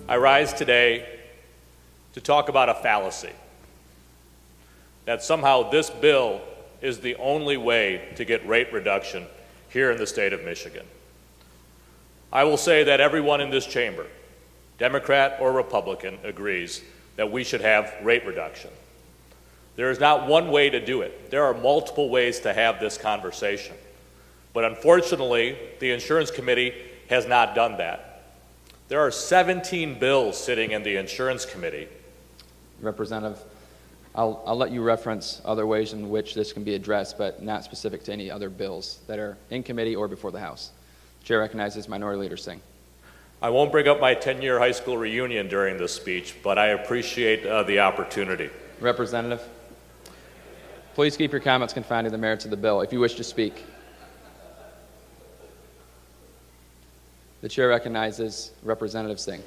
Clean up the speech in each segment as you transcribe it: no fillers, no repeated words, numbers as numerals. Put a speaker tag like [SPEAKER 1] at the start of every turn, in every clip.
[SPEAKER 1] I rise today to talk about a fallacy, that somehow this bill is the only way to get rate reduction here in the state of Michigan. I will say that everyone in this chamber, Democrat or Republican, agrees that we should have rate reduction. There is not one way to do it. There are multiple ways to have this conversation. But unfortunately, the Insurance Committee has not done that. There are 17 bills sitting in the Insurance Committee.
[SPEAKER 2] Representative, I'll let you reference other ways in which this can be addressed, but not specific to any other bills that are in committee or before the House. The chair recognizes Minority Leader Singh.
[SPEAKER 1] I won't bring up my 10-year high school reunion during this speech, but I appreciate the opportunity.
[SPEAKER 2] Representative, please keep your comments confined to the merits of the bill. If you wish to speak. The chair recognizes Representative Singh.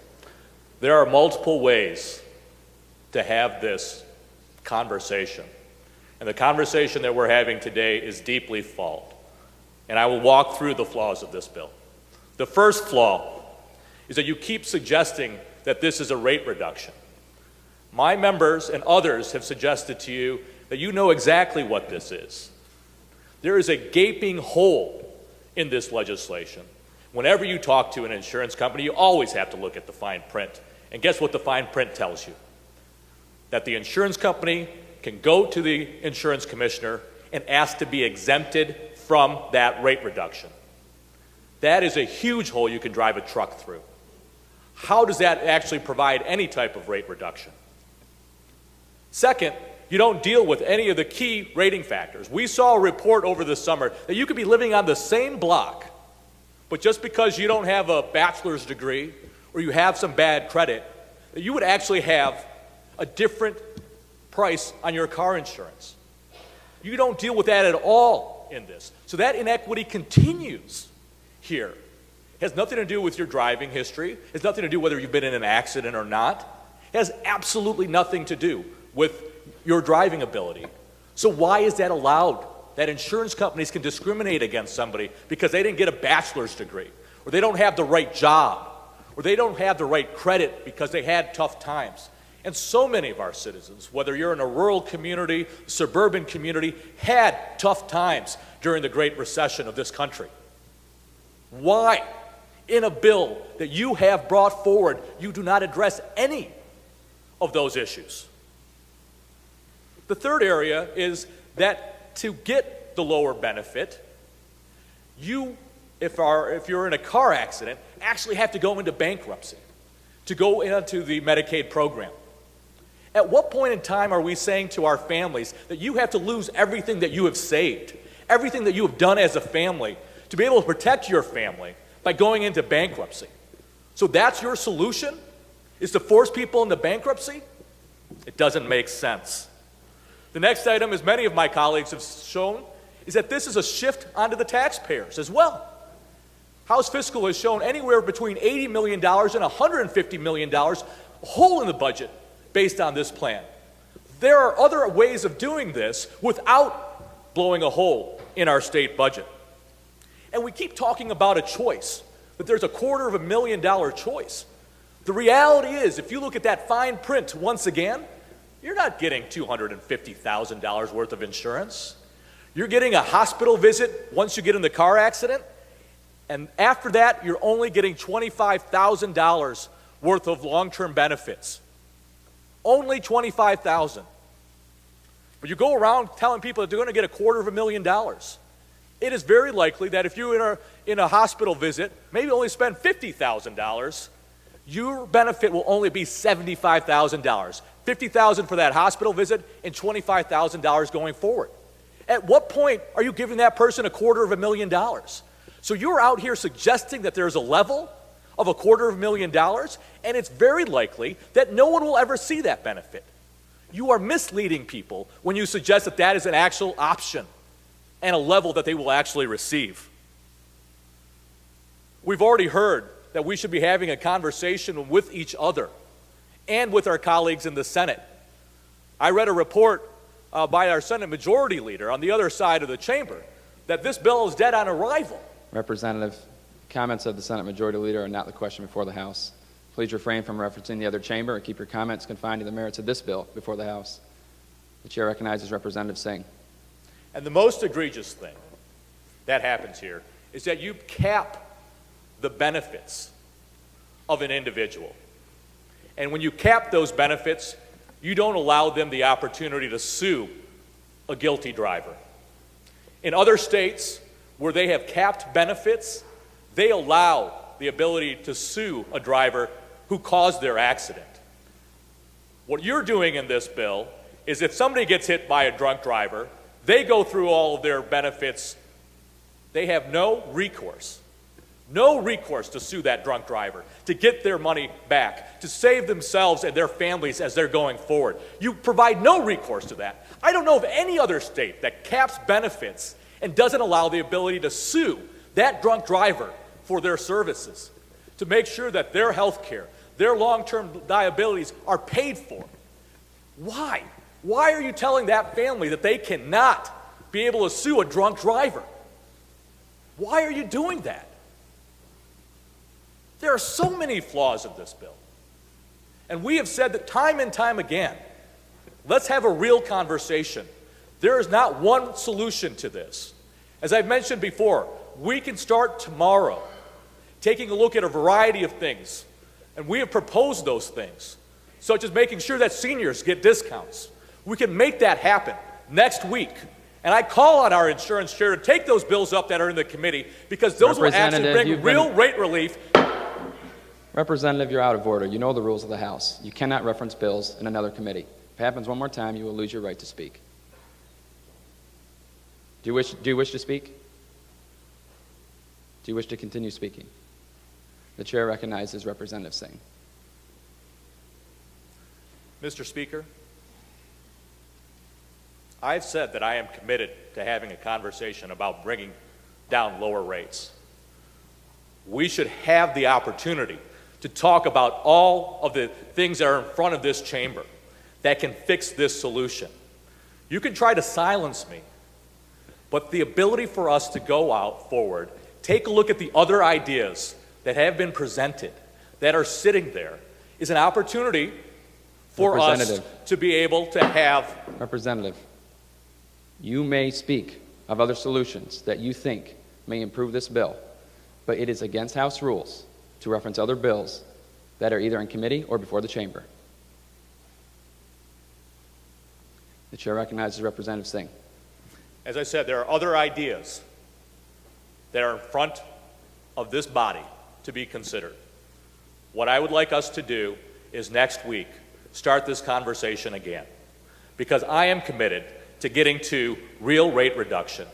[SPEAKER 1] There are multiple ways to have this conversation. And the conversation that we're having today is deeply flawed. And I will walk through the flaws of this bill. The first flaw is that you keep suggesting that this is a rate reduction. My members and others have suggested to you that you know exactly what this is. There is a gaping hole in this legislation. Whenever you talk to an insurance company, you always have to look at the fine print. And guess what the fine print tells you? That the insurance company can go to the insurance commissioner and ask to be exempted from that rate reduction. That is a huge hole you can drive a truck through. How does that actually provide any type of rate reduction? Second, you don't deal with any of the key rating factors. We saw a report over the summer that you could be living on the same block, but just because you don't have a bachelor's degree or you have some bad credit, that you would actually have a different price on your car insurance. You don't deal with that at all in this. So that inequity continues here. It has nothing to do with your driving history. It has nothing to do whether you've been in an accident or not. It has absolutely nothing to do with your driving ability. So why is that allowed? That insurance companies can discriminate against somebody because they didn't get a bachelor's degree, or they don't have the right job, or they don't have the right credit because they had tough times. And so many of our citizens, whether you're in a rural community, suburban community, had tough times during the Great Recession of this country. Why, in a bill that you have brought forward, you do not address any of those issues? The third area is that to get the lower benefit, you, if you're in a car accident, actually have to go into bankruptcy to go into the Medicaid program. At what point in time are we saying to our families that you have to lose everything that you have saved, everything that you have done as a family, to be able to protect your family by going into bankruptcy? So that's your solution, is to force people into bankruptcy? It doesn't make sense. The next item, as many of my colleagues have shown, is that this is a shift onto the taxpayers as well. House Fiscal has shown anywhere between $80 million and $150 million hole in the budget based on this plan. There are other ways of doing this without blowing a hole in our state budget. And we keep talking about a choice, that there's a $250,000 choice. The reality is, if you look at that fine print once again, you're not getting $250,000 worth of insurance. You're getting a hospital visit once you get in the car accident, and after that, you're only getting $25,000 worth of long-term benefits. Only $25,000. But you go around telling people that they're going to get $250,000. It is very likely that if you're in a hospital visit, maybe only spend $50,000, your benefit will only be $75,000. $50,000 for that hospital visit and $25,000 going forward. At what point are you giving that person $250,000? So you're out here suggesting that there's a level of $250,000, and it's very likely that no one will ever see that benefit. You are misleading people when you suggest that that is an actual option and a level that they will actually receive. We've already heard that we should be having a conversation with each other and with our colleagues in the Senate. I read a report by our Senate Majority Leader on the other side of the chamber that this bill is dead on arrival.
[SPEAKER 2] Representative, comments of the Senate Majority Leader are not the question before the House. Please refrain from referencing the other chamber and keep your comments confined to the merits of this bill before the House. The chair recognizes Representative Singh.
[SPEAKER 1] And the most egregious thing that happens here is that you cap the benefits of an individual. And when you cap those benefits, you don't allow them the opportunity to sue a guilty driver. In other states where they have capped benefits, they allow the ability to sue a driver who caused their accident. What you're doing in this bill is if somebody gets hit by a drunk driver, they go through all of their benefits. They have no recourse to sue that drunk driver, to get their money back, to save themselves and their families as they're going forward. You provide no recourse to that. I don't know of any other state that caps benefits and doesn't allow the ability to sue that drunk driver for their services, to make sure that their health care, their long-term liabilities are paid for. Why? Why are you telling that family that they cannot be able to sue a drunk driver? Why are you doing that? There are so many flaws in this bill. And we have said that time and time again, let's have a real conversation. There is not one solution to this. As I've mentioned before, we can start tomorrow taking a look at a variety of things. And we have proposed those things, such as making sure that seniors get discounts. We can make that happen next week. And I call on our insurance chair to take those bills up that are in the committee, because those will actually bring real rate relief.
[SPEAKER 2] Representative, you're out of order. You know the rules of the House. You cannot reference bills in another committee. If it happens one more time, you will lose your right to speak. Do you wish to speak? Do you wish to continue speaking? The chair recognizes Representative Singh.
[SPEAKER 1] Mr. Speaker, I've said that I am committed to having a conversation about bringing down lower rates. We should have the opportunity to talk about all of the things that are in front of this chamber that can fix this solution. You can try to silence me, but the ability for us to go out forward, take a look at the other ideas that have been presented, that are sitting there, is an opportunity for us to be able to have.
[SPEAKER 2] Representative, you may speak of other solutions that you think may improve this bill, but it is against House rules to reference other bills that are either in committee or before the chamber. The chair recognizes Representative Singh.
[SPEAKER 1] As I said, there are other ideas that are in front of this body to be considered. What I would like us to do is next week start this conversation again, because I am committed to getting to real rate reduction.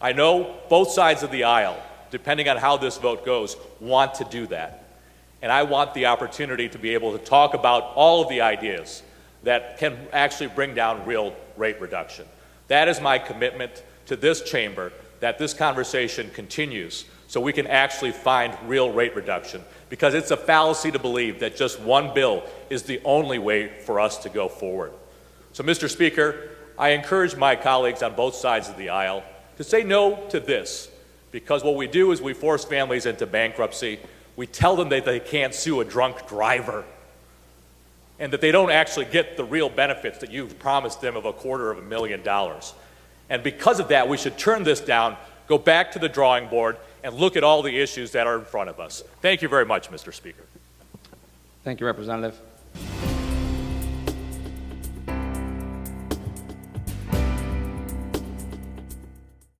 [SPEAKER 1] I know both sides of the aisle, depending on how this vote goes, want to do that. And I want the opportunity to be able to talk about all of the ideas that can actually bring down real rate reduction. That is my commitment to this chamber, that this conversation continues so we can actually find real rate reduction, because it's a fallacy to believe that just one bill is the only way for us to go forward. So, Mr. Speaker, I encourage my colleagues on both sides of the aisle to say no to this, because what we do is we force families into bankruptcy. We tell them that they can't sue a drunk driver, and that they don't actually get the real benefits that you've promised them of $250,000. And because of that, we should turn this down, go back to the drawing board, and look at all the issues that are in front of us. Thank you very much, Mr. Speaker.
[SPEAKER 2] Thank you, Representative.